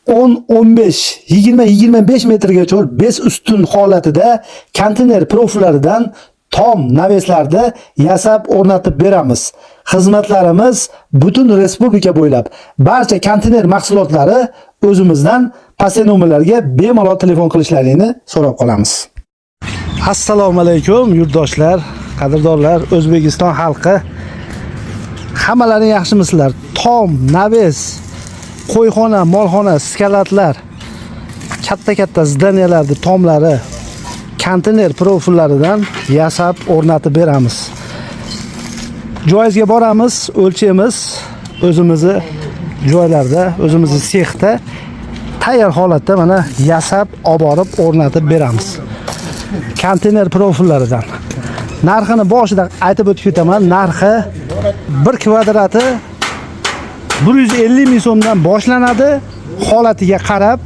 10-15, 20-25 metrgacha bez ustun holatida konteyner profillaridan tom naveslarda yasab o'rnatib beramiz. Xizmatlarimiz butun respublika bo'ylab barcha konteyner mahsulotlari o'zimizdan pastki nomerlarga bemalol telefon qilishlarini so'rab qolamiz. Assalomu alaykum yurtdoshlar, qadrdonlar, O'zbekiston xalqi. Hammalaring yaxshimisizlar? Tom, naves, qo'yxona, molxona, skalatlar, katta zdaniyalarning tomlari, konteyner profillaridan yasab o'rnatib beramiz. Joyizga boramiz, o'lchaymiz, o'zimizni joylarda, o'zimizni sexda tayyor holatda mana yasab olib borib o'rnatib beramiz. Konteyner profillaridan. Narxini boshida aytib o'tib ketaman. Narxi 1 kvadrati 150 ming so'mdan boshlanadi. Holatiga qarab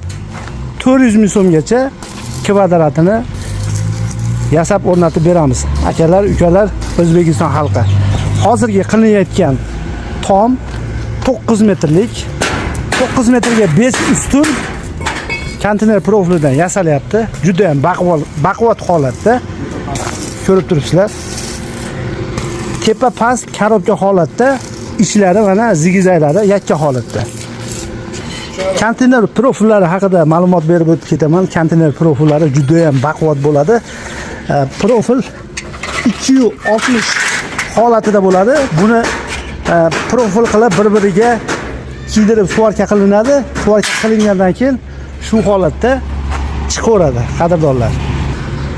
400 ming so'mgacha kvadratini yasab o'rnatib beramiz. Akalar, ukalar, O'zbekiston xalqi. Hozirgi qilinayotgan tom 9 metrlik, 9 metrga bez ustun konteyner profilidan yasalyapti. Juda ham baquvvat holatda. Ko'rib turibsizlar. Tepa past korobka holatda, ichlari mana zigizaglari yakka holatda. Konteyner profillari haqida ma'lumot berib o'tib ketaman. Konteyner profillari juda ham baquvvat bo'ladi. Profil 260 holatida bo'ladi. Buni profil qilib bir-biriga kiydirib svorka qilinadi. Svorka qilingandan keyin shu holatda chiqaveradi, qadrdonlar.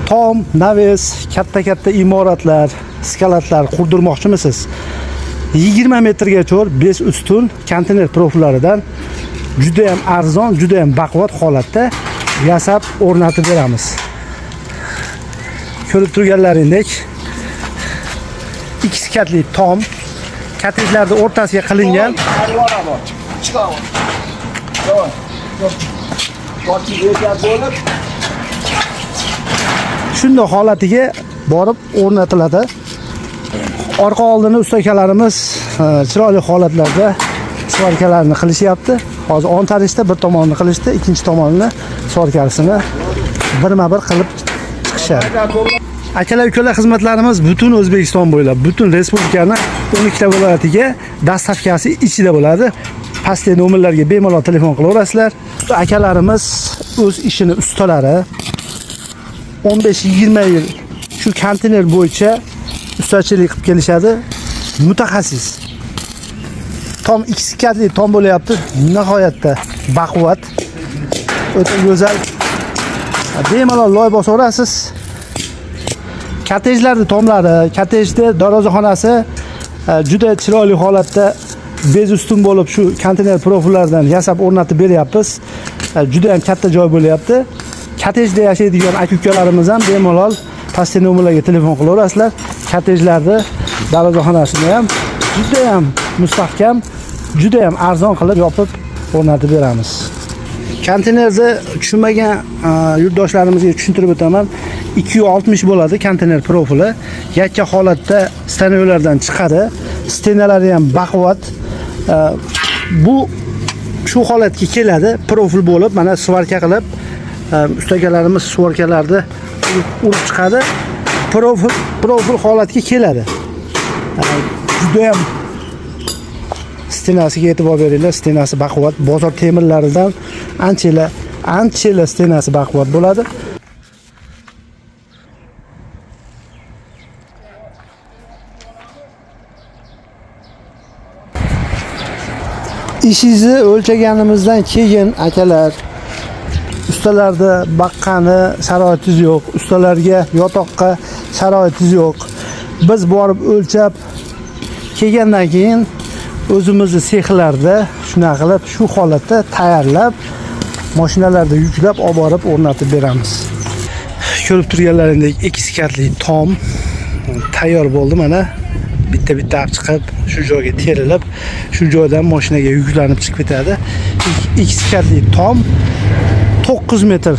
Tom, naves, katta imoratlar, skalatlar qurdirmoqchimisiz? 20 metrgacha bez ustun konteyner profillaridan juda ham arzon, juda ham baquvvat holatda yasab o'rnatib beramiz. Ko'rib turganlaringdek 2 katli tom, katrejlarning o'rtasiga qilingan. Shunday holatiga borib o'rnatiladi. Orqa oldini ustakalarimiz chiroyli holatlarda svarkalarni qilishyapti. Hozir ontarishda bir tomonini qilishdi, ikkinchi tomonini svarkasini birma-bir qilib chiqishadi. Akalar, ukalar, xizmatlarimiz butun O'zbekiston bo'ylab, butun respublikani 12 ta viloyatiga dastavkasi ichida bo'ladi. Pastki nomerlarga bemalol telefon qilaverasizlar. Akalarimiz o'z ishini ustalari 15-20 yil shu konteyner bo'yicha ustachilik qilib kelishadi. Mutaxassis. Tom 2 katli tom bo'layapti. Nihoyatda baquvvat, o'ta go'zal. Bemalol loy bosaverasiz. Kottejlarning tomlari, kottejda darvozaxonasi juda chiroyli holatda bez ustun bo'lib shu konteyner profillaridan yasab o'rnatib beryapmiz. Juda ham katta joy bo'layapti. Kottejda yashaydigan aka-ukalarimiz ham bemalol pastki nomerlarga telefon qilaverasizlar. Kottejlarning darvozaxonasini ham juda ham mustahkam, juda ham arzon qilib yopib o'rnatib beramiz. Konteynerni tushunmagan yurtdoshlarimizga tushuntirib o'taman. 260 bo'ladi konteyner profili. Yakka holatda stanolardan chiqadi. Stenalari ham baquvvat. Bu shu holatga keladi. Profil bo'lib, mana svarka qilib, ustakalarimiz svarkalarni urib chiqadi. Profil holatga keladi. Juda ham stenasiga e'tibor beringlar. Stenasi baquvvat, bozor temirlaridan ancha stenasi baquvvat bo'ladi. Ishingizni o'lchaganimizdan keyin akalar, ustalarda baqqani sharoitingiz yo'q, ustalarga yotoqqa sharoitingiz yo'q. Biz borib o'lchab kelgandan keyin o'zimizni sexlarda shuna qilib shu holatda tayyorlab mashinalarda yuklab olib borib o'rnatib beramiz. Ko'rib turganlaringdek 2 katli tom tayyor bo'ldi. Mana bitta olib chiqib shu joyga terilib, shu joydan mashinaga yuklanib chiqib ketadi. 2 katli tom 9 metr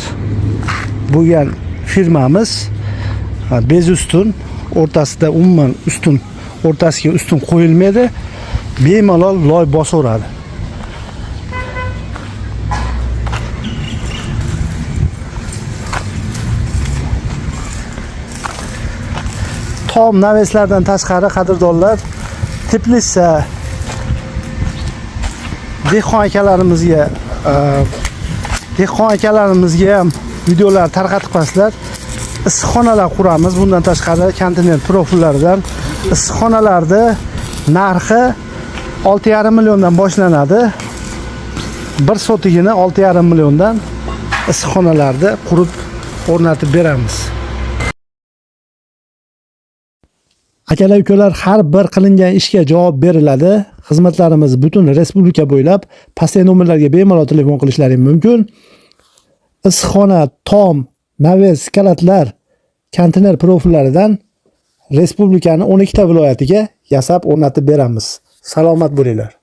bo'lgan firmamiz. Bez ustun, o'rtasida umuman ustun, o'rtasiga ustun qo'yilmaydi. Bemalol loy bosaveradi. tom naveslardan tashqari qadrdonlar Teplitsa dehqon akalarimizga ham videolar tarqatib qo'yasizlar. Issiqxonalar quramiz. Bundan tashqari konteyner profillaridan issiqxonalarda narxi 6,5 milliondan boshlanadi. Bir sotigini 6,5 milliondan issiqxonalarda qurib o'rnatib beramiz. Akalar ukalar, har bir qilingan ishga javob beriladi. Xizmatlarimiz butun respublika bo'ylab pastdagi nomerlarga bemalol telefon qilishlaring mumkin. Issiqxona, tom, naves, skalatlar, konteyner profillaridan respublikaning 12 ta viloyatiga yasab o'rnatib beramiz. Salomat bo'linglar.